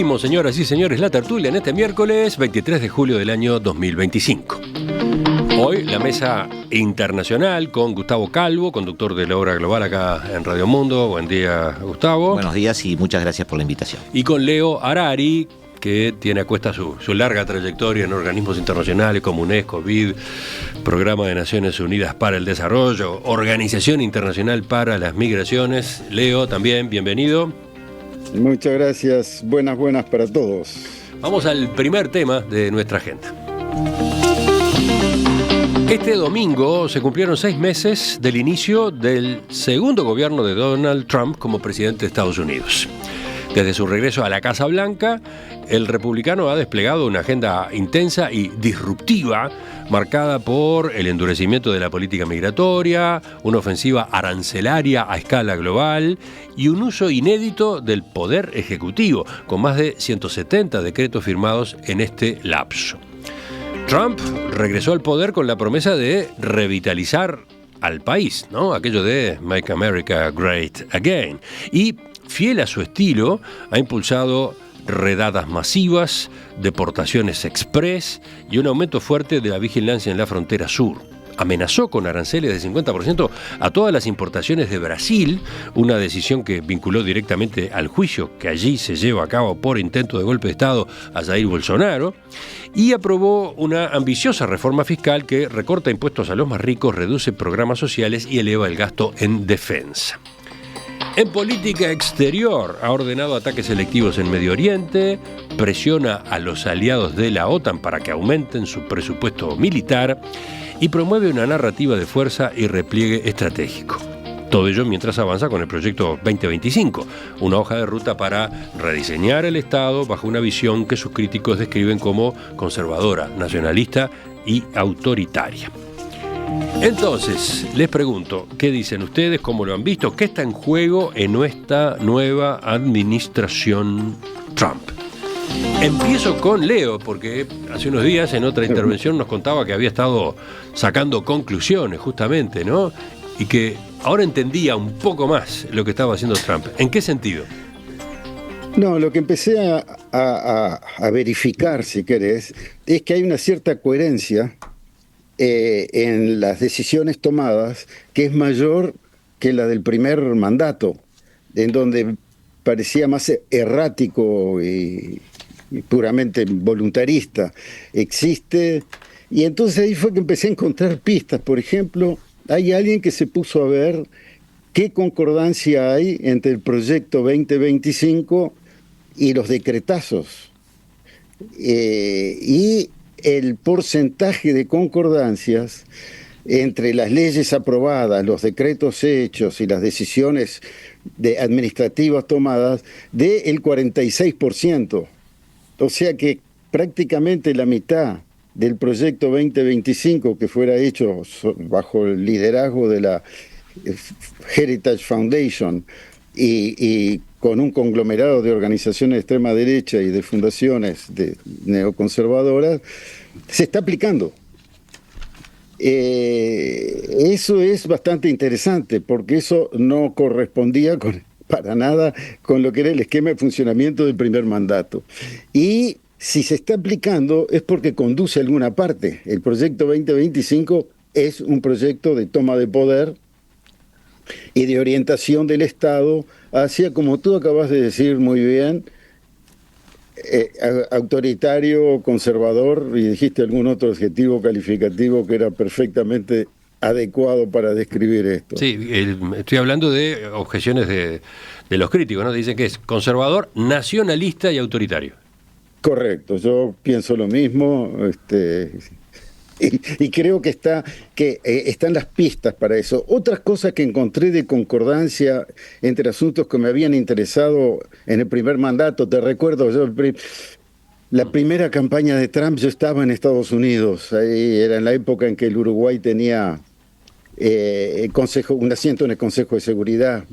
Abrimos, señoras y señores, la tertulia en este miércoles 23 de julio del año 2025. Hoy la mesa internacional con Gustavo Calvo, conductor de La Hora Global acá en Radio Mundo. Buen día, Gustavo. Buenos días y muchas gracias por la invitación. Y con Leo Harari, que tiene a cuesta su larga trayectoria en organismos internacionales como UNESCO, BID, Programa de Naciones Unidas para el Desarrollo, Organización Internacional para las Migraciones. Leo, también, bienvenido. Muchas gracias, buenas para todos. Vamos al primer tema de nuestra agenda. Este domingo se cumplieron 6 meses del inicio del segundo gobierno de Donald Trump como presidente de Estados Unidos. Desde su regreso a la Casa Blanca, el republicano ha desplegado una agenda intensa y disruptiva, marcada por el endurecimiento de la política migratoria, una ofensiva arancelaria a escala global y un uso inédito del poder ejecutivo, con más de 170 decretos firmados en este lapso. Trump regresó al poder con la promesa de revitalizar al país, ¿no? Aquello de Make America Great Again. Y, fiel a su estilo, ha impulsado redadas masivas, deportaciones express y un aumento fuerte de la vigilancia en la frontera sur. Amenazó con aranceles del 50% a todas las importaciones de Brasil, una decisión que vinculó directamente al juicio que allí se lleva a cabo por intento de golpe de Estado a Jair Bolsonaro, y aprobó una ambiciosa reforma fiscal que recorta impuestos a los más ricos, reduce programas sociales y eleva el gasto en defensa. En política exterior, ha ordenado ataques selectivos en Medio Oriente, presiona a los aliados de la OTAN para que aumenten su presupuesto militar y promueve una narrativa de fuerza y repliegue estratégico. Todo ello mientras avanza con el proyecto 2025, una hoja de ruta para rediseñar el Estado bajo una visión que sus críticos describen como conservadora, nacionalista y autoritaria. Entonces, les pregunto, ¿qué dicen ustedes? ¿Cómo lo han visto? ¿Qué está en juego en nuestra nueva administración Trump? Empiezo con Leo, porque hace unos días en otra intervención nos contaba que había estado sacando conclusiones justamente, ¿no? Y que ahora entendía un poco más lo que estaba haciendo Trump. ¿En qué sentido? No, lo que empecé a verificar, si querés, es que hay una cierta coherencia en las decisiones tomadas que es mayor que la del primer mandato, en donde parecía más errático y puramente voluntarista. Existe, y entonces ahí fue que empecé a encontrar pistas. Por ejemplo, hay alguien que se puso a ver qué concordancia hay entre el proyecto 2025 y los decretazos, y el porcentaje de concordancias entre las leyes aprobadas, los decretos hechos y las decisiones administrativas tomadas del 46%. O sea que prácticamente la mitad del proyecto 2025 que fuera hecho bajo el liderazgo de la Heritage Foundation y con un conglomerado de organizaciones de extrema derecha y de fundaciones neoconservadoras, se está aplicando. Eso es bastante interesante, porque eso no correspondía para nada con lo que era el esquema de funcionamiento del primer mandato. Y si se está aplicando es porque conduce a alguna parte. El proyecto 2025 es un proyecto de toma de poder y de orientación del Estado hacia, como tú acabas de decir muy bien, autoritario, conservador, y dijiste algún otro adjetivo calificativo que era perfectamente adecuado para describir esto. Sí, estoy hablando de objeciones de los críticos, ¿no? Dicen que es conservador, nacionalista y autoritario. Correcto, yo pienso lo mismo, y creo que están las pistas para eso. Otras cosas que encontré de concordancia entre asuntos que me habían interesado en el primer mandato, te recuerdo, la primera campaña de Trump, yo estaba en Estados Unidos, ahí era en la época en que el Uruguay tenía un asiento en el Consejo de Seguridad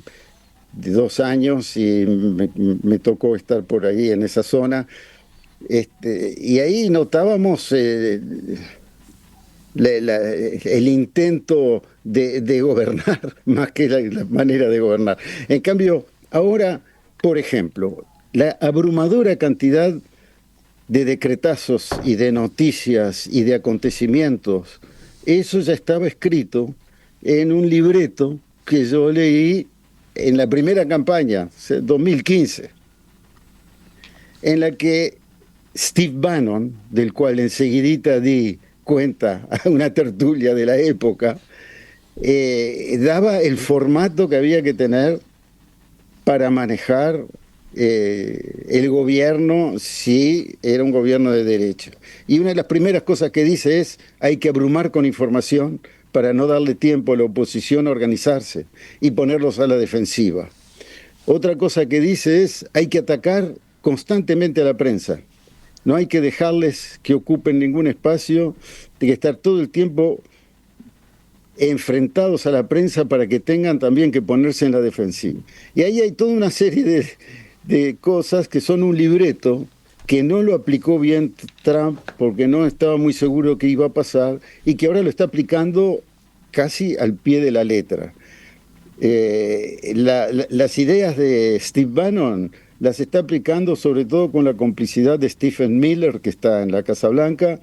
de 2 años, y me tocó estar por ahí en esa zona, y ahí notábamos el intento de gobernar más que la manera de gobernar. En cambio, ahora, por ejemplo, la abrumadora cantidad de decretazos y de noticias y de acontecimientos, eso ya estaba escrito en un libreto que yo leí en la primera campaña, 2015, en la que Steve Bannon, del cual enseguidita di cuenta a una tertulia de la época, daba el formato que había que tener para manejar el gobierno si era un gobierno de derecha. Y una de las primeras cosas que dice es: hay que abrumar con información para no darle tiempo a la oposición a organizarse y ponerlos a la defensiva. Otra cosa que dice es: hay que atacar constantemente a la prensa. No hay que dejarles que ocupen ningún espacio, hay que estar todo el tiempo enfrentados a la prensa para que tengan también que ponerse en la defensiva. Y ahí hay toda una serie de cosas que son un libreto que no lo aplicó bien Trump porque no estaba muy seguro que iba a pasar y que ahora lo está aplicando casi al pie de la letra. Las ideas de Steve Bannon las está aplicando sobre todo con la complicidad de Stephen Miller, que está en la Casa Blanca,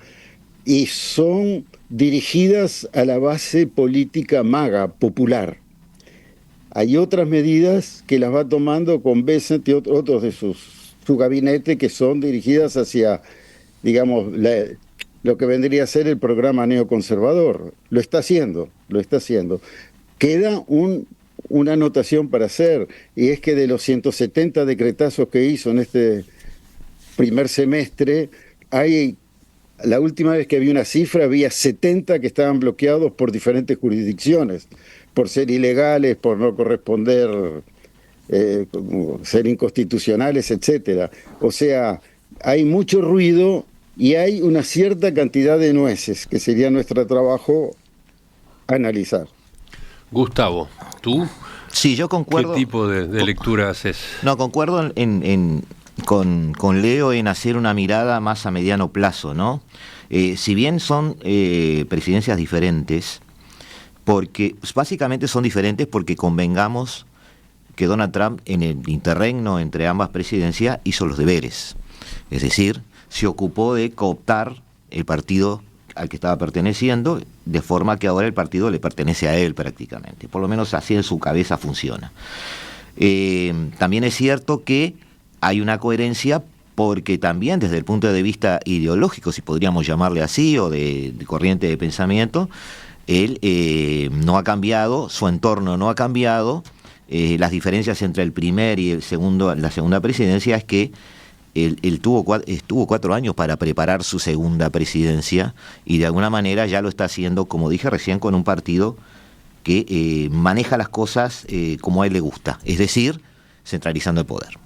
y son dirigidas a la base política MAGA, popular. Hay otras medidas que las va tomando con Bessent y otros de su gabinete que son dirigidas hacia, digamos, lo que vendría a ser el programa neoconservador. Lo está haciendo. Queda una anotación para hacer, y es que de los 170 decretazos que hizo en este primer semestre, la última vez que había una cifra, había 70 que estaban bloqueados por diferentes jurisdicciones, por ser ilegales, por no corresponder, ser inconstitucionales, etcétera. O sea, hay mucho ruido y hay una cierta cantidad de nueces, que sería nuestro trabajo analizar. Gustavo, ¿tú? Sí, yo concuerdo. ¿Qué tipo de lectura haces? No, concuerdo con Leo en hacer una mirada más a mediano plazo, ¿no? Si bien son presidencias diferentes, porque básicamente son diferentes porque convengamos que Donald Trump en el interregno entre ambas presidencias hizo los deberes. Es decir, se ocupó de cooptar el partido al que estaba perteneciendo, de forma que ahora el partido le pertenece a él prácticamente. Por lo menos así en su cabeza funciona. También es cierto que hay una coherencia porque también desde el punto de vista ideológico, si podríamos llamarle así, o de corriente de pensamiento, él no ha cambiado, su entorno no ha cambiado. Las diferencias entre el primer y la segunda presidencia es que él estuvo 4 años para preparar su segunda presidencia y de alguna manera ya lo está haciendo, como dije recién, con un partido que maneja las cosas como a él le gusta, es decir, centralizando el poder.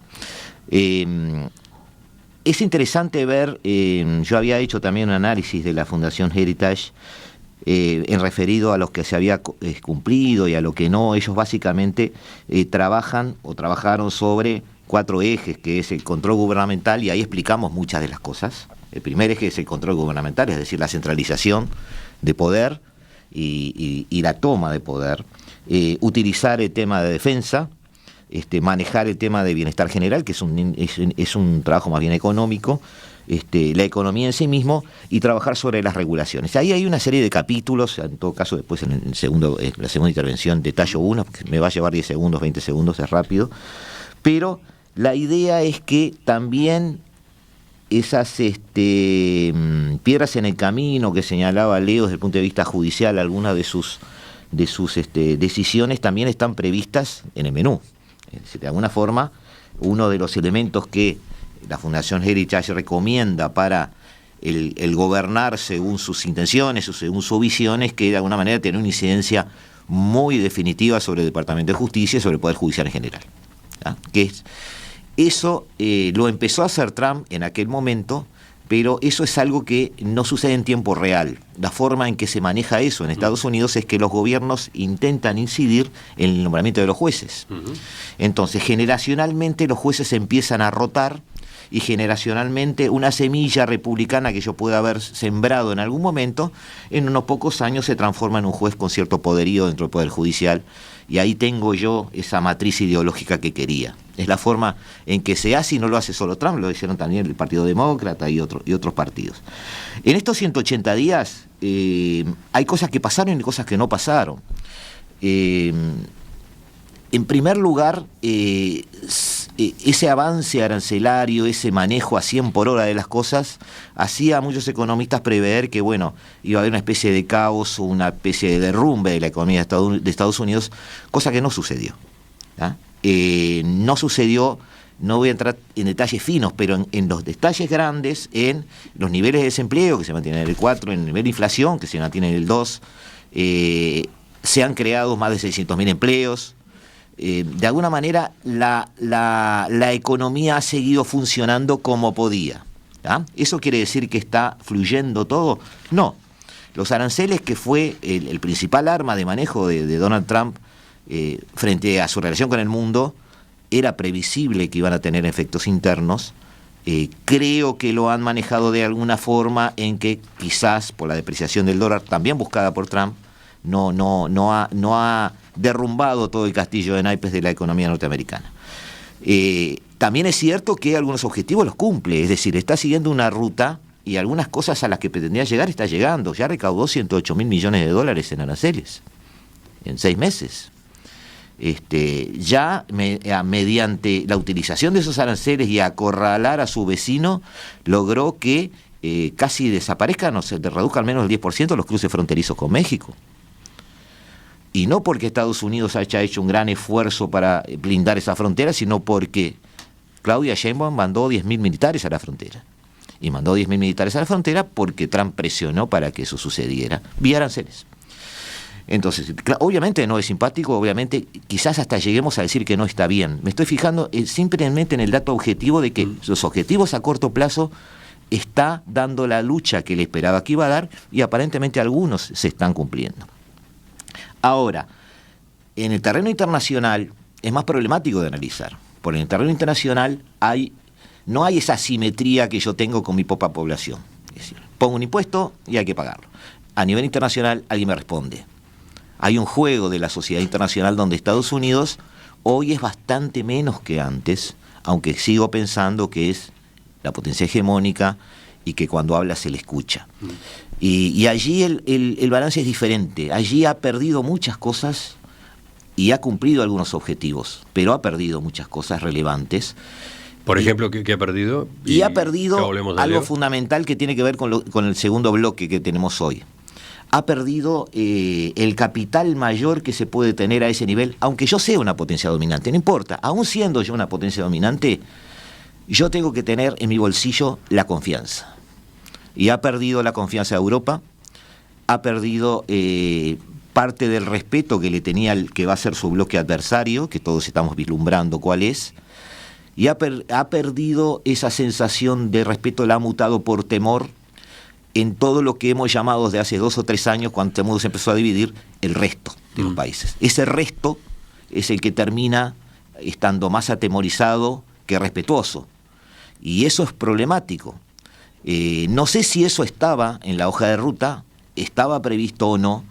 Es interesante ver, yo había hecho también un análisis de la Fundación Heritage en referido a lo que se había cumplido y a lo que no. Ellos básicamente trabajaron sobre 4 ejes, que es el control gubernamental, y ahí explicamos muchas de las cosas. El primer eje es el control gubernamental, es decir, la centralización de poder y la toma de poder. Utilizar el tema de defensa, manejar el tema de bienestar general, que es un trabajo más bien económico, la economía en sí mismo, y trabajar sobre las regulaciones. Ahí hay una serie de capítulos, en todo caso después en la segunda intervención detallo uno, porque me va a llevar 10 segundos, 20 segundos, es rápido, pero la idea es que también esas piedras en el camino que señalaba Leo desde el punto de vista judicial, algunas de sus decisiones también están previstas en el menú. Es decir, de alguna forma, uno de los elementos que la Fundación Heritage recomienda para el gobernar según sus intenciones o según su visión es que de alguna manera tiene una incidencia muy definitiva sobre el Departamento de Justicia y sobre el Poder Judicial en general. Eso lo empezó a hacer Trump en aquel momento, pero eso es algo que no sucede en tiempo real. La forma en que se maneja eso en Estados Unidos es que los gobiernos intentan incidir en el nombramiento de los jueces. Entonces, generacionalmente los jueces empiezan a rotar y generacionalmente una semilla republicana que yo pueda haber sembrado en algún momento, en unos pocos años se transforma en un juez con cierto poderío dentro del Poder Judicial y ahí tengo yo esa matriz ideológica que quería. Es la forma en que se hace, y no lo hace solo Trump, lo hicieron también el Partido Demócrata y otros partidos. En estos 180 días hay cosas que pasaron y cosas que no pasaron. En primer lugar, ese avance arancelario, ese manejo a 100 por hora de las cosas, hacía a muchos economistas prever que, bueno, iba a haber una especie de caos o una especie de derrumbe de la economía de Estados Unidos, cosa que no sucedió. No sucedió, no voy a entrar en detalles finos, pero en los detalles grandes, en los niveles de desempleo, que se mantienen en el 4, en el nivel de inflación, que se mantiene en el 2, se han creado más de 600.000 empleos. De alguna manera la economía ha seguido funcionando como podía. ¿Eso quiere decir que está fluyendo todo? No. Los aranceles, que fue el principal arma de manejo de Donald Trump frente a su relación con el mundo, era previsible que iban a tener efectos internos. Creo que lo han manejado de alguna forma en que quizás por la depreciación del dólar, también buscada por Trump, no ha derrumbado todo el castillo de naipes de la economía norteamericana. También es cierto que algunos objetivos los cumple, es decir, está siguiendo una ruta y algunas cosas a las que pretendía llegar está llegando. Ya recaudó 108.000 millones de dólares en aranceles en 6 meses. Mediante la utilización de esos aranceles y acorralar a su vecino, logró que casi desaparezcan o se reduzca al menos el 10% los cruces fronterizos con México. Y no porque Estados Unidos haya hecho un gran esfuerzo para blindar esa frontera, sino porque Claudia Sheinbaum mandó 10.000 militares a la frontera. Y mandó 10.000 militares a la frontera porque Trump presionó para que eso sucediera, vía aranceles. Entonces, obviamente no es simpático, obviamente quizás hasta lleguemos a decir que no está bien. Me estoy fijando simplemente en el dato objetivo de que los objetivos a corto plazo está dando la lucha que le esperaba que iba a dar, y aparentemente algunos se están cumpliendo. Ahora, en el terreno internacional es más problemático de analizar, porque en el terreno internacional no hay esa simetría que yo tengo con mi poca población. Es decir, pongo un impuesto y hay que pagarlo. A nivel internacional alguien me responde. Hay un juego de la sociedad internacional donde Estados Unidos hoy es bastante menos que antes, aunque sigo pensando que es la potencia hegemónica y que cuando habla se le escucha. Y allí el balance es diferente. Allí ha perdido muchas cosas y ha cumplido algunos objetivos, pero ha perdido muchas cosas relevantes. Por ejemplo, ¿qué ha perdido? Y ha perdido algo fundamental que tiene que ver con el segundo bloque que tenemos hoy. Ha perdido el capital mayor que se puede tener a ese nivel, aunque yo sea una potencia dominante, no importa. Aún siendo yo una potencia dominante, yo tengo que tener en mi bolsillo la confianza. Y ha perdido la confianza de Europa, ha perdido parte del respeto que le tenía al que va a ser su bloque adversario, que todos estamos vislumbrando cuál es, y ha perdido esa sensación de respeto, la ha mutado por temor en todo lo que hemos llamado desde hace 2 o 3 años, cuando el mundo se empezó a dividir, el resto de los países. Ese resto es el que termina estando más atemorizado que respetuoso, y eso es problemático. No sé si eso estaba en la hoja de ruta, estaba previsto o no,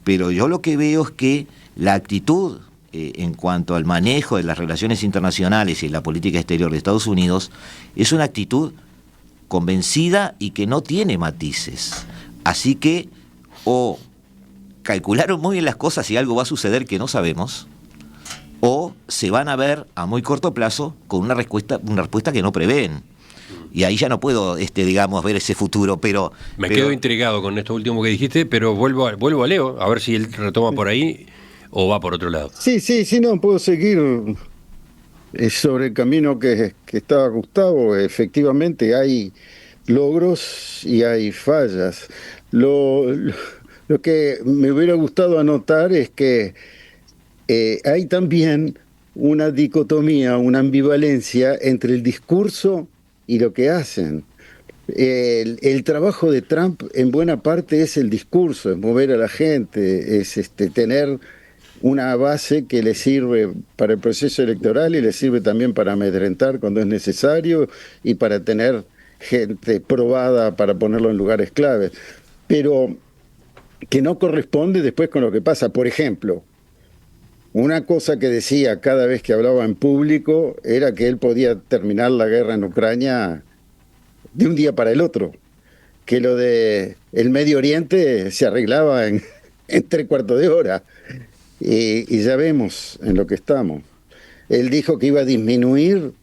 pero yo lo que veo es que la actitud en cuanto al manejo de las relaciones internacionales y la política exterior de Estados Unidos es una actitud convencida y que no tiene matices. Así que o calcularon muy bien las cosas y algo va a suceder que no sabemos, o se van a ver a muy corto plazo con una respuesta que no prevén. Y ahí ya no puedo, ver ese futuro, pero... Me quedo intrigado con esto último que dijiste, pero vuelvo a Leo, a ver si él retoma por ahí o va por otro lado. Sí, no, puedo seguir sobre el camino que estaba Gustavo. Efectivamente hay logros y hay fallas. Lo que me hubiera gustado anotar es que hay también una dicotomía, una ambivalencia entre el discurso y lo que hacen. El trabajo de Trump en buena parte es el discurso, es mover a la gente, es tener una base que le sirve para el proceso electoral y le sirve también para amedrentar cuando es necesario y para tener gente probada para ponerlo en lugares claves, pero que no corresponde después con lo que pasa. Por ejemplo, Una cosa que decía cada vez que hablaba en público era que él podía terminar la guerra en Ucrania de un día para el otro, que lo de el Medio Oriente se arreglaba en 3/4 de hora, y ya vemos en lo que estamos. Él dijo que iba a disminuir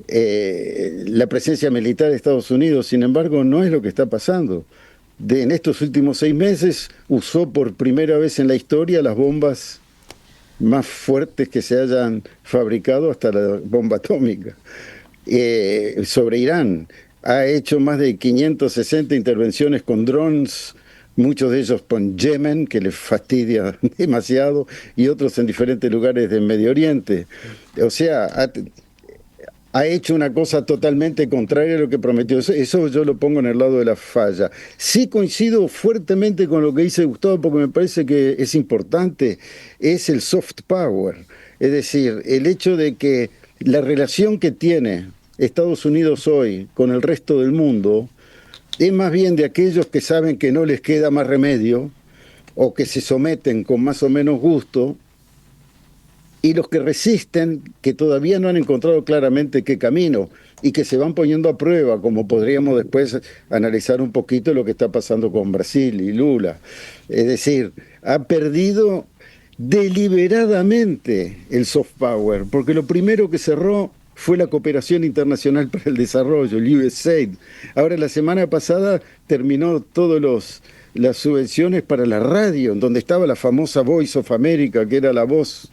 la presencia militar de Estados Unidos, sin embargo no es lo que está pasando. En estos últimos 6 meses usó por primera vez en la historia las bombas más fuertes que se hayan fabricado, hasta la bomba atómica, sobre Irán. Ha hecho más de 560 intervenciones con drones, muchos de ellos con Yemen, que le fastidia demasiado, y otros en diferentes lugares del Medio Oriente. O sea, ha hecho una cosa totalmente contraria a lo que prometió. Eso yo lo pongo en el lado de la falla. Sí coincido fuertemente con lo que dice Gustavo, porque me parece que es importante, es el soft power. Es decir, el hecho de que la relación que tiene Estados Unidos hoy con el resto del mundo es más bien de aquellos que saben que no les queda más remedio, o que se someten con más o menos gusto, y los que resisten, que todavía no han encontrado claramente qué camino, y que se van poniendo a prueba, como podríamos después analizar un poquito lo que está pasando con Brasil y Lula. Es decir, ha perdido deliberadamente el soft power, porque lo primero que cerró fue la cooperación internacional para el desarrollo, el USAID. Ahora, la semana pasada terminó las subvenciones para la radio, en donde estaba la famosa Voice of America, que era la voz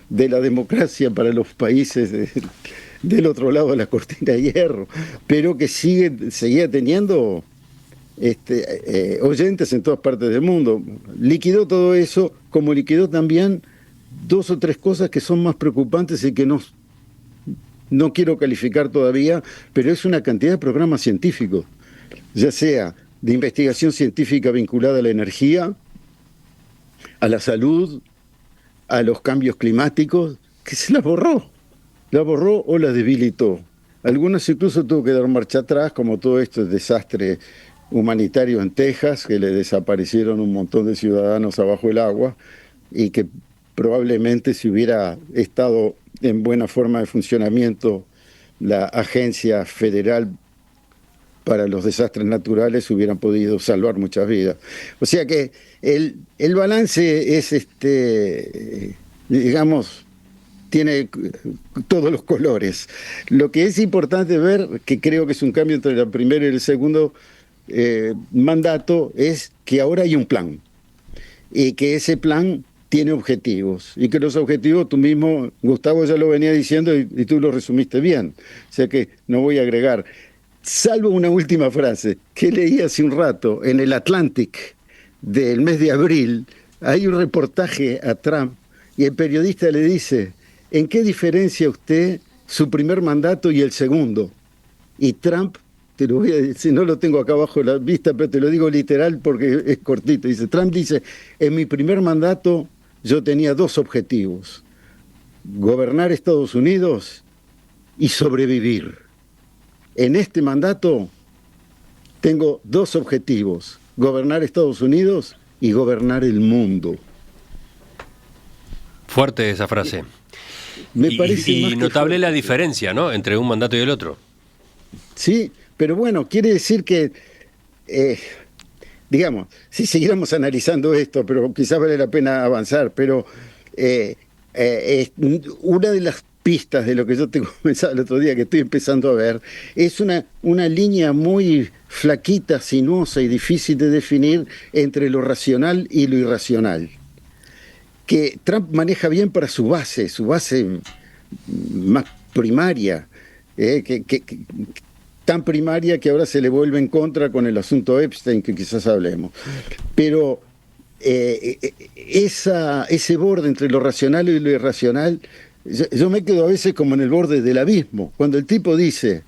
de la democracia para los países del otro lado de la cortina de hierro, pero que seguía teniendo oyentes en todas partes del mundo. Liquidó todo eso, como liquidó también 2 o 3 cosas que son más preocupantes y que no quiero calificar todavía, pero es una cantidad de programas científicos, ya sea de investigación científica vinculada a la energía, a la salud, a los cambios climáticos, que se la borró o la debilitó. Algunas incluso tuvo que dar marcha atrás, como todo este desastre humanitario en Texas, que le desaparecieron un montón de ciudadanos abajo del agua, y que probablemente, si hubiera estado en buena forma de funcionamiento la Agencia Federal para los Desastres Naturales, hubieran podido salvar muchas vidas. O sea que el balance es, digamos, tiene todos los colores. Lo que es importante ver, que creo que es un cambio entre el primero y el segundo mandato, es que ahora hay un plan, y que ese plan tiene objetivos, y que los objetivos, tú mismo, Gustavo, ya lo venía diciendo, y tú lo resumiste bien, o sea que no voy a agregar, salvo una última frase que leí hace un rato en el Atlantic del mes de abril. Hay un reportaje a Trump, y el periodista le dice: ¿en qué diferencia usted su primer mandato y el segundo? Y Trump, te lo voy a decir, no lo tengo acá abajo de la vista, pero te lo digo literal porque es cortito. Dice, Trump dice: en mi primer mandato yo tenía 2 objetivos: gobernar Estados Unidos y sobrevivir. En este mandato tengo 2 objetivos: gobernar Estados Unidos y gobernar el mundo. Fuerte esa frase. Me parece y más notable que la diferencia, ¿no?, entre un mandato y el otro. Sí, pero bueno, quiere decir que, digamos, si siguiéramos analizando esto, pero quizás vale la pena avanzar, pero una de las pistas de lo que yo te comentaba el otro día, que estoy empezando a ver, es una línea muy flaquita, sinuosa y difícil de definir entre lo racional y lo irracional, que Trump maneja bien para su base más primaria, tan primaria que ahora se le vuelve en contra con el asunto Epstein, que quizás hablemos. Pero ese borde entre lo racional y lo irracional, yo me quedo a veces como en el borde del abismo. Cuando el tipo dice,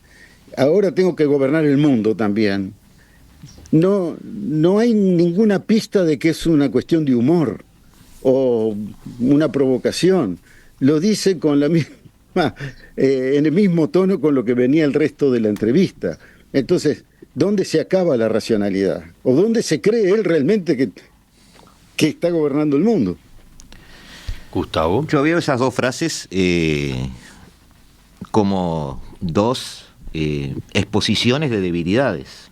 ahora tengo que gobernar el mundo también, no hay ninguna pista de que es una cuestión de humor o una provocación. Lo dice con la misma en el mismo tono con lo que venía el resto de la entrevista. Entonces, ¿dónde se acaba la racionalidad? ¿O dónde se cree él realmente que está gobernando el mundo? Gustavo. Yo veo esas dos frases como dos exposiciones de debilidades.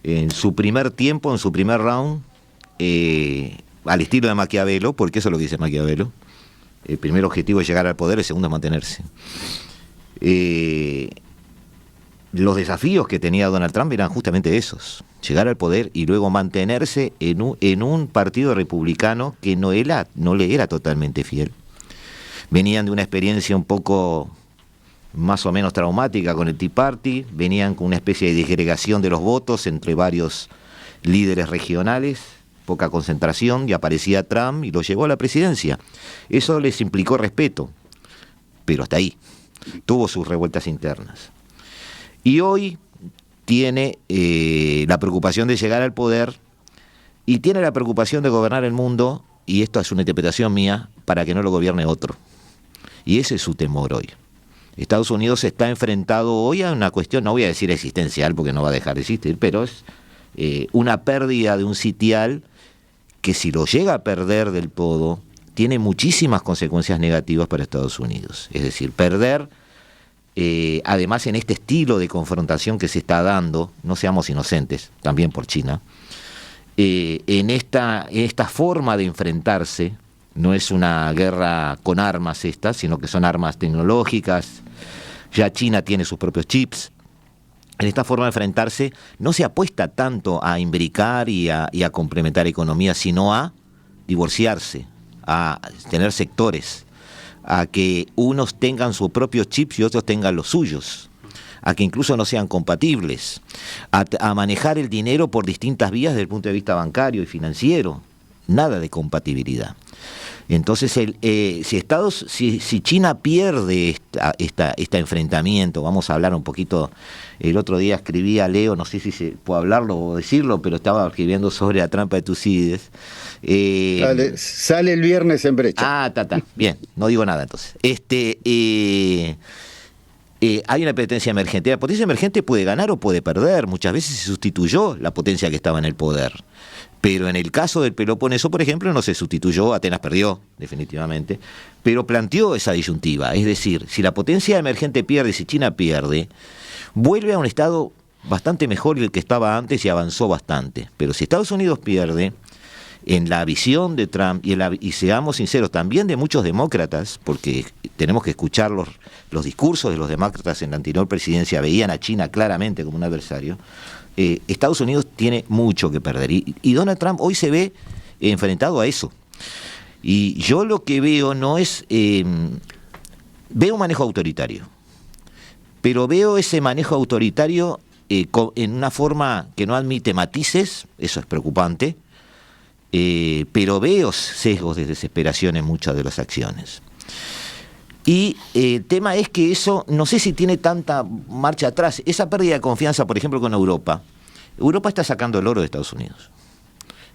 En su primer tiempo, en su primer round, al estilo de Maquiavelo, porque eso es lo que dice Maquiavelo, el primer objetivo es llegar al poder, el segundo es mantenerse. Los desafíos que tenía Donald Trump eran justamente esos: llegar al poder y luego mantenerse en un partido republicano que no le era totalmente fiel. Venían de una experiencia un poco más o menos traumática con el Tea Party, venían con una especie de disgregación de los votos entre varios líderes regionales, poca concentración, y aparecía Trump y lo llevó a la presidencia. Eso les implicó respeto, pero hasta ahí. Tuvo sus revueltas internas. Y hoy tiene la preocupación de llegar al poder y tiene la preocupación de gobernar el mundo, y esto es una interpretación mía, para que no lo gobierne otro. Y ese es su temor hoy. Estados Unidos está enfrentado hoy a una cuestión, no voy a decir existencial porque no va a dejar de existir, pero es una pérdida de un sitial que, si lo llega a perder del todo, tiene muchísimas consecuencias negativas para Estados Unidos. Es decir, perder, además en este estilo de confrontación que se está dando, no seamos inocentes, también por China, en esta forma de enfrentarse. No es una guerra con armas esta, sino que son armas tecnológicas. Ya China tiene sus propios chips. En esta forma de enfrentarse no se apuesta tanto a imbricar y a complementar economías, sino a divorciarse, a tener sectores, a que unos tengan sus propios chips y otros tengan los suyos, a que incluso no sean compatibles, a manejar el dinero por distintas vías desde el punto de vista bancario y financiero. Nada de compatibilidad. Entonces, si China pierde este enfrentamiento, vamos a hablar un poquito. El otro día escribí a Leo, no sé si se puede hablarlo o decirlo, pero estaba escribiendo sobre la trampa de Tucídides. Sale el viernes en Brecha. Bien, no digo nada entonces. Hay una potencia emergente. La potencia emergente puede ganar o puede perder. Muchas veces se sustituyó la potencia que estaba en el poder. Pero en el caso del Peloponeso, por ejemplo, no se sustituyó, Atenas perdió, definitivamente, pero planteó esa disyuntiva. Es decir, si la potencia emergente pierde, si China pierde, vuelve a un estado bastante mejor del que estaba antes y avanzó bastante. Pero si Estados Unidos pierde, en la visión de Trump, y seamos sinceros, también de muchos demócratas, porque tenemos que escuchar los discursos de los demócratas en la anterior presidencia, veían a China claramente como un adversario. Estados Unidos tiene mucho que perder, y Donald Trump hoy se ve enfrentado a eso. Y yo lo que veo no es... veo un manejo autoritario, pero veo ese manejo autoritario en una forma que no admite matices, eso es preocupante, pero veo sesgos de desesperación en muchas de las acciones. Y el tema es que eso, no sé si tiene tanta marcha atrás. Esa pérdida de confianza, por ejemplo, con Europa. Europa está sacando el oro de Estados Unidos.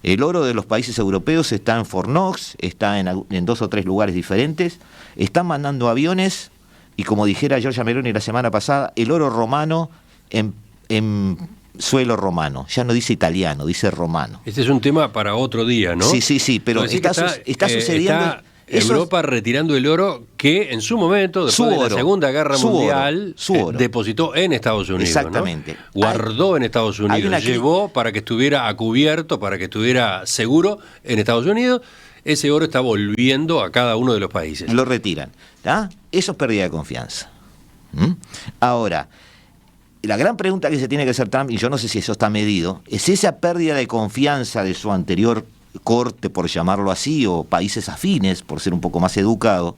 El oro de los países europeos está en Fort Knox, está en 2 o 3 lugares diferentes. Están mandando aviones, y como dijera Giorgia Meloni la semana pasada, el oro romano en suelo romano. Ya no dice italiano, dice romano. Este es un tema para otro día, ¿no? Sí, pero está sucediendo... Europa retirando el oro que en su momento, después de la Segunda Guerra Mundial, depositó en Estados Unidos. Exactamente. ¿No? Guardó en Estados Unidos, llevó para que estuviera a cubierto, para que estuviera seguro en Estados Unidos. Ese oro está volviendo a cada uno de los países. Lo retiran. Eso es pérdida de confianza. Ahora, la gran pregunta que se tiene que hacer Trump, y yo no sé si eso está medido, es esa pérdida de confianza de su anterior corte, por llamarlo así, o países afines, por ser un poco más educado,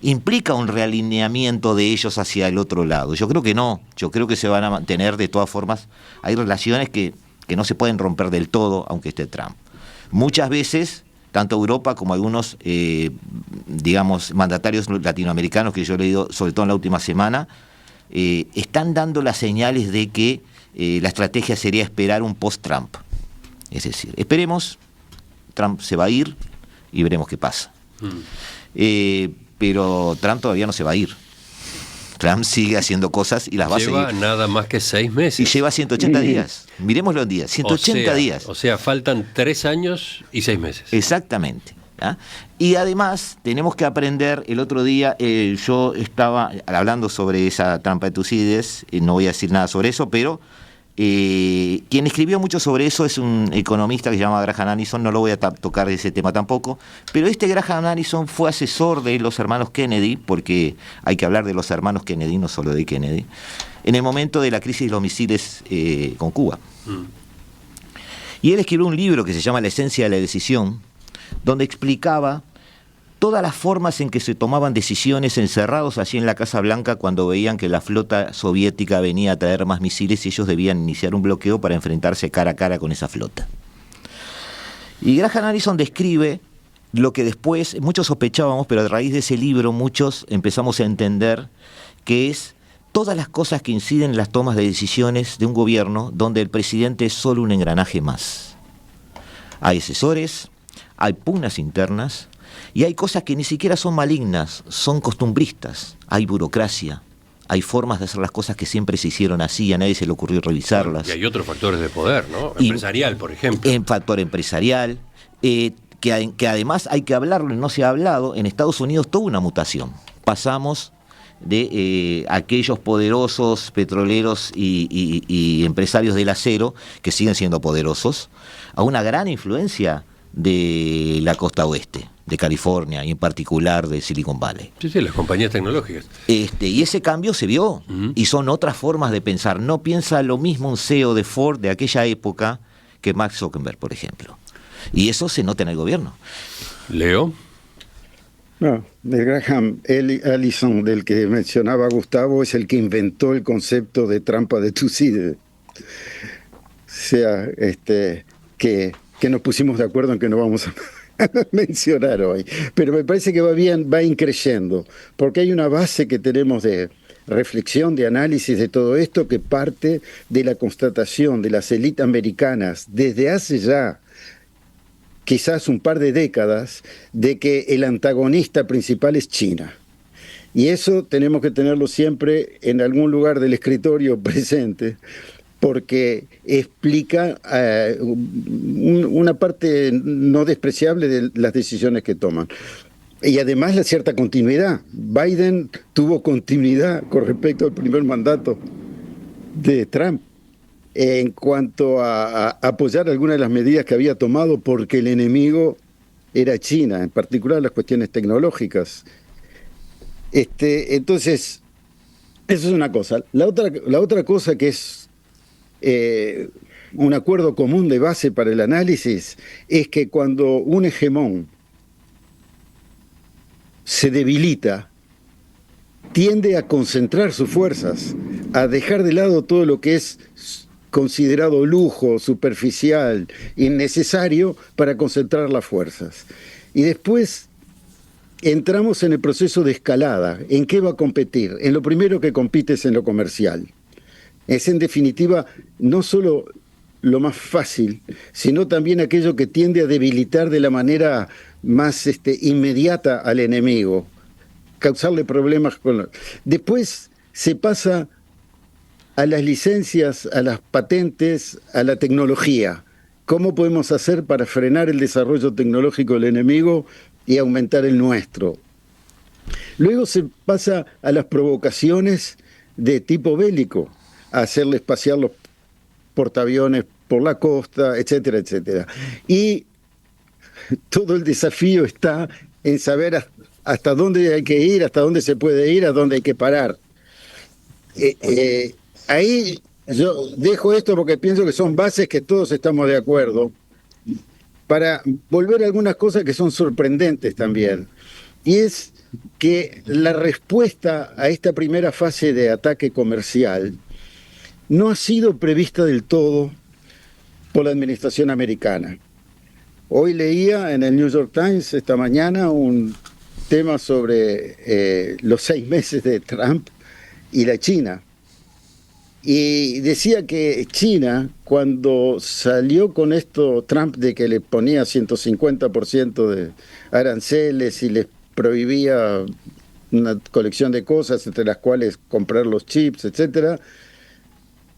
implica un realineamiento de ellos hacia el otro lado. Yo creo que no, yo creo que se van a mantener de todas formas. Hay relaciones que no se pueden romper del todo, aunque esté Trump. Muchas veces, tanto Europa como algunos, mandatarios latinoamericanos que yo he leído, sobre todo en la última semana, están dando las señales de que la estrategia sería esperar un post-Trump. Es decir, esperemos, Trump se va a ir y veremos qué pasa. Pero Trump todavía no se va a ir. Trump sigue haciendo cosas y las va a seguir. Lleva nada más que 6 meses. Y lleva 180 días. Miremoslo en días, 180 días. O sea, faltan 3 años y 6 meses. Exactamente. ¿ya? Y además tenemos que aprender, el otro día yo estaba hablando sobre esa trampa de Tucídides, no voy a decir nada sobre eso, pero quien escribió mucho sobre eso es un economista que se llama Graham Allison, no lo voy a tocar ese tema tampoco, pero este Graham Allison fue asesor de los hermanos Kennedy, porque hay que hablar de los hermanos Kennedy, no solo de Kennedy, en el momento de la crisis de los misiles con Cuba. Y él escribió un libro que se llama La esencia de la decisión, donde explicaba todas las formas en que se tomaban decisiones encerrados allí en la Casa Blanca cuando veían que la flota soviética venía a traer más misiles y ellos debían iniciar un bloqueo para enfrentarse cara a cara con esa flota. Y Graham Allison describe lo que después muchos sospechábamos, pero a raíz de ese libro muchos empezamos a entender, que es todas las cosas que inciden en las tomas de decisiones de un gobierno donde el presidente es solo un engranaje más. Hay asesores, hay pugnas internas, y hay cosas que ni siquiera son malignas, son costumbristas. Hay burocracia, hay formas de hacer las cosas que siempre se hicieron así, a nadie se le ocurrió revisarlas. Y hay otros factores de poder, ¿no? Empresarial, por ejemplo. En factor empresarial, que además hay que hablarlo y no se ha hablado. En Estados Unidos toda una mutación. Pasamos de aquellos poderosos petroleros y empresarios del acero, que siguen siendo poderosos, a una gran influencia de la costa oeste, de California y en particular de Silicon Valley. Sí, las compañías tecnológicas. Y ese cambio se vio, y son otras formas de pensar. No piensa lo mismo un CEO de Ford de aquella época que Mark Zuckerberg, por ejemplo. Y eso se nota en el gobierno. Leo. No, el Graham Allison del que mencionaba Gustavo es el que inventó el concepto de trampa de Tucídides. O sea, que nos pusimos de acuerdo en que no vamos a mencionar hoy. Pero me parece que va bien, va increyendo, porque hay una base que tenemos de reflexión, de análisis de todo esto, que parte de la constatación de las élites americanas desde hace ya quizás un par de décadas, de que el antagonista principal es China. Y eso tenemos que tenerlo siempre en algún lugar del escritorio presente, porque explica una parte no despreciable de las decisiones que toman. Y además la cierta continuidad. Biden tuvo continuidad con respecto al primer mandato de Trump en cuanto a apoyar algunas de las medidas que había tomado, porque el enemigo era China, en particular las cuestiones tecnológicas. Entonces, eso es una cosa. La otra cosa que es un acuerdo común de base para el análisis es que cuando un hegemón se debilita, tiende a concentrar sus fuerzas, a dejar de lado todo lo que es considerado lujo, superficial, innecesario, para concentrar las fuerzas. Y después entramos en el proceso de escalada. ¿En qué va a competir? En lo primero que compite es en lo comercial. Es en definitiva no solo lo más fácil, sino también aquello que tiende a debilitar de la manera más inmediata al enemigo, causarle problemas con... Después se pasa a las licencias, a las patentes, a la tecnología. ¿Cómo podemos hacer para frenar el desarrollo tecnológico del enemigo y aumentar el nuestro? Luego se pasa a las provocaciones de tipo bélico, a hacerles pasear los portaaviones por la costa, etcétera, etcétera. Y todo el desafío está en saber hasta dónde hay que ir, hasta dónde se puede ir, a dónde hay que parar. Ahí yo dejo esto porque pienso que son bases que todos estamos de acuerdo, para volver a algunas cosas que son sorprendentes también. Y es que la respuesta a esta primera fase de ataque comercial no ha sido prevista del todo por la administración americana. Hoy leía en el New York Times esta mañana un tema sobre los 6 meses de Trump y la China. Y decía que China, cuando salió con esto Trump de que le ponía 150% de aranceles y les prohibía una colección de cosas, entre las cuales comprar los chips, etcétera,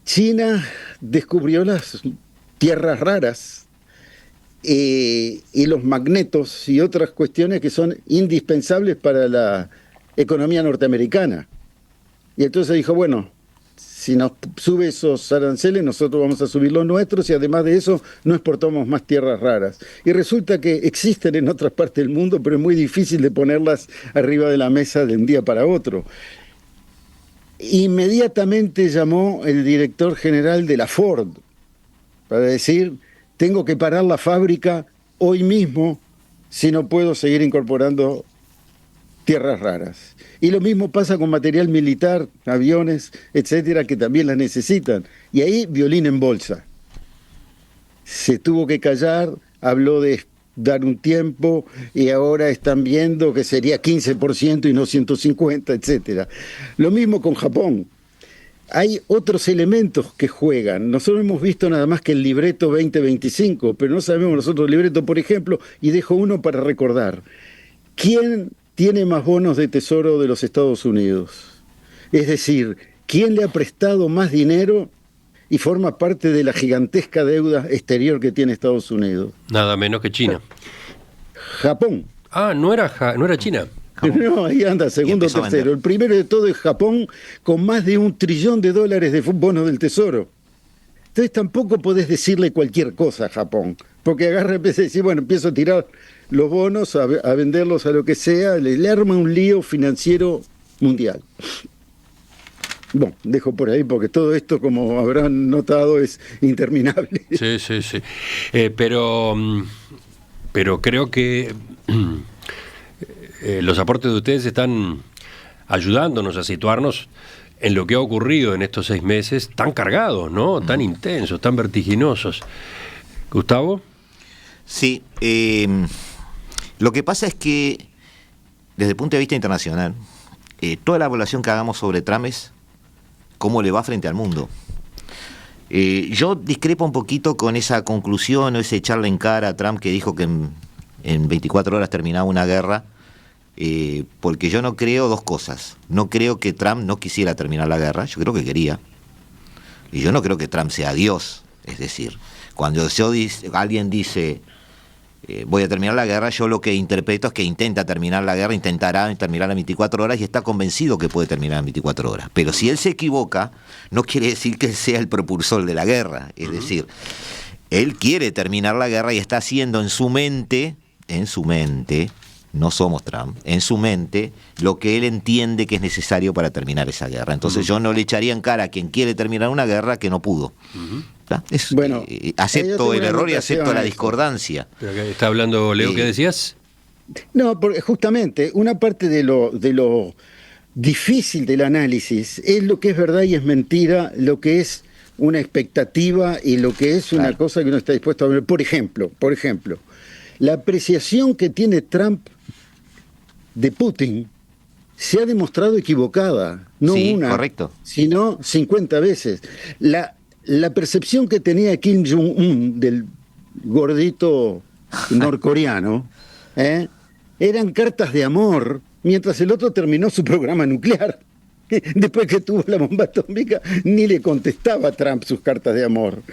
China descubrió las tierras raras y los magnetos y otras cuestiones que son indispensables para la economía norteamericana. Y entonces dijo, bueno, si nos sube esos aranceles, nosotros vamos a subir los nuestros y además de eso no exportamos más tierras raras. Y resulta que existen en otras partes del mundo, pero es muy difícil de ponerlas arriba de la mesa de un día para otro. Inmediatamente llamó el director general de la Ford para decir, tengo que parar la fábrica hoy mismo si no puedo seguir incorporando tierras raras. Y lo mismo pasa con material militar, aviones, etcétera, que también las necesitan. Y ahí violín en bolsa. Se tuvo que callar, habló de dar un tiempo y ahora están viendo que sería 15% y no 150%, etcétera. Lo mismo con Japón. Hay otros elementos que juegan. Nosotros hemos visto nada más que el libreto 2025, pero no sabemos nosotros el libreto, por ejemplo, y dejo uno para recordar. ¿Quién tiene más bonos de tesoro de los Estados Unidos? Es decir, ¿quién le ha prestado más dinero y forma parte de la gigantesca deuda exterior que tiene Estados Unidos? Nada menos que China. Japón. Ah, no era China. No, ahí anda, segundo o tercero. El primero de todo es Japón, con más de $1 trillón de bonos del tesoro. Entonces tampoco podés decirle cualquier cosa a Japón, porque agarra y empieza a decir, bueno, empiezo a tirar los bonos, a venderlos a lo que sea, le arma un lío financiero mundial. Bueno, dejo por ahí porque todo esto, como habrán notado, es interminable. Sí. Pero creo que los aportes de ustedes están ayudándonos a situarnos en lo que ha ocurrido en estos 6 meses tan cargados, ¿no? Tan intensos, tan vertiginosos. ¿Gustavo? Sí, lo que pasa es que desde el punto de vista internacional, toda la evaluación que hagamos sobre Trump es cómo le va frente al mundo. Yo discrepo un poquito con esa conclusión o ese echarle en cara a Trump que dijo que en 24 horas terminaba una guerra, porque yo no creo dos cosas. No creo que Trump no quisiera terminar la guerra, yo creo que quería. Y yo no creo que Trump sea Dios. Es decir, cuando alguien dice voy a terminar la guerra, yo lo que interpreto es que intenta terminar la guerra, intentará terminar en 24 horas y está convencido que puede terminar en 24 horas. Pero si él se equivoca, no quiere decir que él sea el propulsor de la guerra. Es decir, él quiere terminar la guerra y está haciendo en su mente, no somos Trump, en su mente, lo que él entiende que es necesario para terminar esa guerra. Entonces yo no le echaría en cara a quien quiere terminar una guerra que no pudo. Bueno, acepto el error y acepto la discordancia. ¿Está hablando Leo? ¿Qué decías? No, porque justamente una parte de lo difícil del análisis es lo que es verdad y es mentira, lo que es una expectativa y lo que es una cosa que uno está dispuesto a ver. Por ejemplo, la apreciación que tiene Trump de Putin se ha demostrado equivocada, no una, correcto, sino 50 veces. La percepción que tenía Kim Jong-un del gordito norcoreano eran cartas de amor, mientras el otro terminó su programa nuclear. Después que tuvo la bomba atómica, ni le contestaba a Trump sus cartas de amor.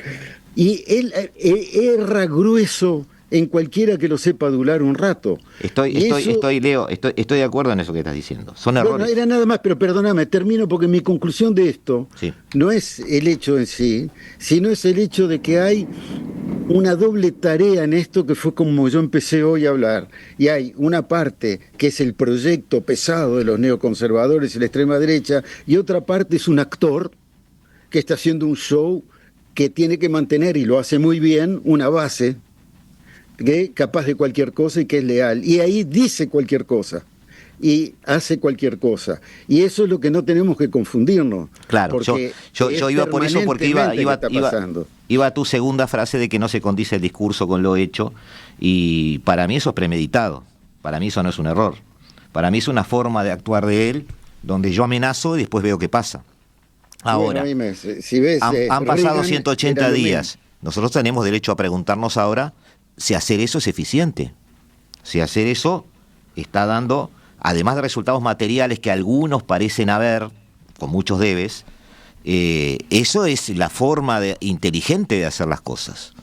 Y él erra grueso en cualquiera que lo sepa adular un rato. Leo, estoy de acuerdo en eso que estás diciendo. Son errores. Bueno, era nada más, pero perdóname, termino porque mi conclusión de esto no es el hecho en sí, sino es el hecho de que hay una doble tarea en esto que fue como yo empecé hoy a hablar. Y hay una parte que es el proyecto pesado de los neoconservadores y la extrema derecha, y otra parte es un actor que está haciendo un show que tiene que mantener, y lo hace muy bien, una base que es capaz de cualquier cosa y que es leal. Y ahí dice cualquier cosa y hace cualquier cosa. Y eso es lo que no tenemos que confundirnos. Claro, yo iba por eso porque iba a tu segunda frase de que no se condice el discurso con lo hecho, y para mí eso es premeditado. Para mí eso no es un error. Para mí es una forma de actuar de él donde yo amenazo y después veo qué pasa. Ahora, bueno, si ves, han pasado 180 días. Nosotros tenemos derecho a preguntarnos ahora si hacer eso es eficiente, si hacer eso está dando, además de resultados materiales que algunos parecen haber, con muchos debes, eso es la forma inteligente de hacer las cosas.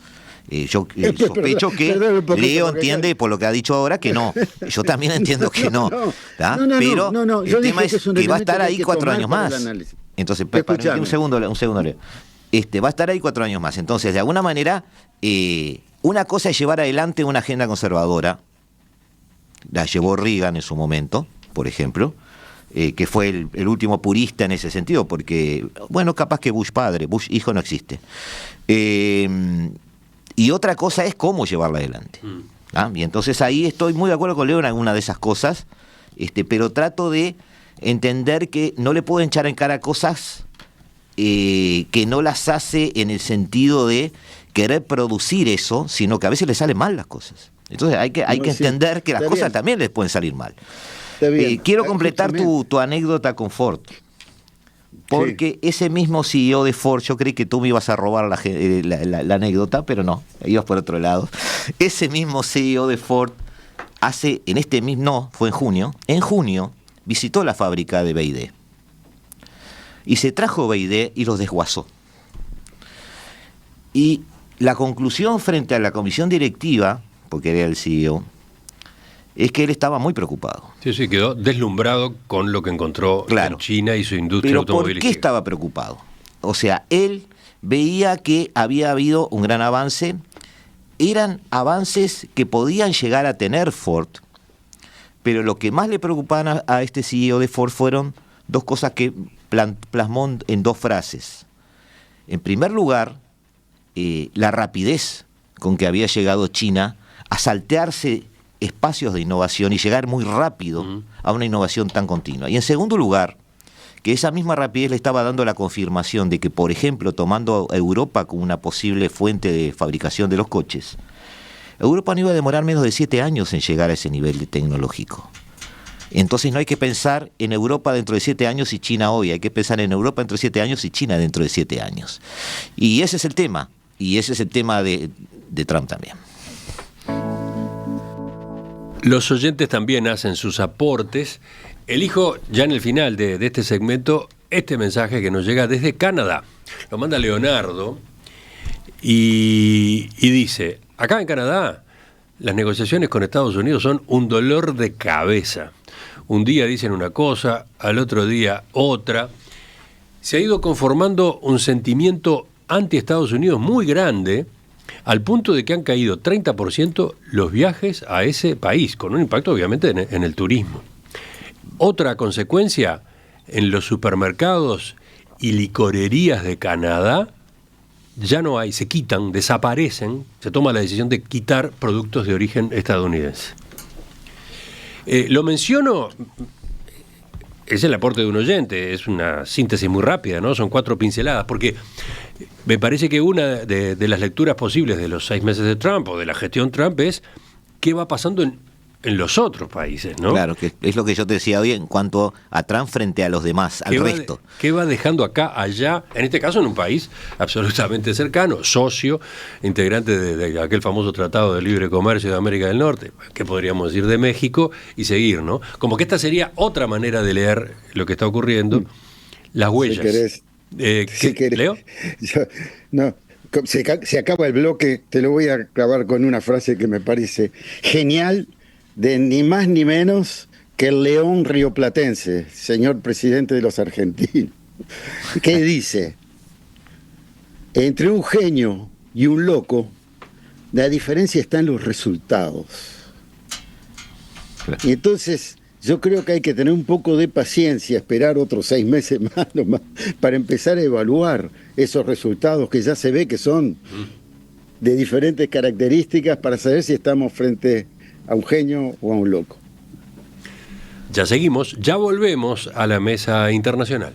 Yo sospecho que Leo entiende, por lo que ha dicho ahora, que no. Yo también entiendo que no. Pero el tema es que va a estar ahí 4 años más. Entonces, un segundo, Leo. Va a estar ahí 4 años más. Entonces, de alguna manera, una cosa es llevar adelante una agenda conservadora. La llevó Reagan en su momento, por ejemplo, que fue el último purista en ese sentido, porque, bueno, capaz que Bush padre, Bush hijo no existe. Y otra cosa es cómo llevarla adelante. Y entonces ahí estoy muy de acuerdo con Leo en alguna de esas cosas, pero trato de entender que no le puedo echar en cara cosas que no las hace en el sentido de querer producir eso, sino que a veces le salen mal las cosas. Entonces hay que entender que las cosas también les pueden salir mal. Quiero completar tu anécdota con Ford. Porque ese mismo CEO de Ford, yo creí que tú me ibas a robar la anécdota, pero no, ibas por otro lado. Ese mismo CEO de Ford fue en junio visitó la fábrica de BYD. Y se trajo BYD y los desguazó. Y la conclusión frente a la comisión directiva, porque era el CEO, es que él estaba muy preocupado. Sí, quedó deslumbrado con lo que encontró en China y su industria automovilística. ¿Por qué estaba preocupado? O sea, él veía que había habido un gran avance, eran avances que podían llegar a tener Ford, pero lo que más le preocupaban a este CEO de Ford fueron 2 cosas que plasmó en 2 frases. En primer lugar, la rapidez con que había llegado China a saltearse espacios de innovación y llegar muy rápido a una innovación tan continua. Y en segundo lugar, que esa misma rapidez le estaba dando la confirmación de que, por ejemplo, tomando a Europa como una posible fuente de fabricación de los coches, Europa no iba a demorar menos de 7 años en llegar a ese nivel tecnológico. Entonces no hay que pensar en Europa dentro de 7 años y China hoy, hay que pensar en Europa dentro de 7 años y China dentro de 7 años. Y ese es el tema, y ese es el tema de Trump también. Los oyentes también hacen sus aportes. Elijo ya en el final de este segmento este mensaje que nos llega desde Canadá. Lo manda Leonardo y dice: acá en Canadá las negociaciones con Estados Unidos son un dolor de cabeza. Un día dicen una cosa, al otro día otra. Se ha ido conformando un sentimiento anti-Estados Unidos muy grande, al punto de que han caído 30% los viajes a ese país, con un impacto obviamente en el turismo. Otra consecuencia, en los supermercados y licorerías de Canadá ya no hay, se quitan, desaparecen, se toma la decisión de quitar productos de origen estadounidense. Lo menciono, es el aporte de un oyente, es una síntesis muy rápida, ¿no? Son 4 pinceladas, porque me parece que una de las lecturas posibles de los 6 meses de Trump o de la gestión Trump es qué va pasando en los otros países, ¿no? Claro, que es lo que yo te decía hoy en cuanto a Trump frente a los demás, al resto. ¿Qué va dejando acá, allá, en este caso en un país absolutamente cercano, socio, integrante de aquel famoso Tratado de Libre Comercio de América del Norte? ¿Qué podríamos decir de México? Y seguir, ¿no? Como que esta sería otra manera de leer lo que está ocurriendo, las huellas. Si querés, ¿Leo? No, se acaba el bloque, te lo voy a clavar con una frase que me parece genial, de ni más ni menos que el león rioplatense, señor presidente de los argentinos, que dice: entre un genio y un loco, la diferencia está en los resultados. Y entonces yo creo que hay que tener un poco de paciencia, esperar otros 6 meses más nomás, para empezar a evaluar esos resultados que ya se ve que son de diferentes características, para saber si estamos frente a un genio o a un loco. Ya seguimos, ya volvemos a la mesa internacional.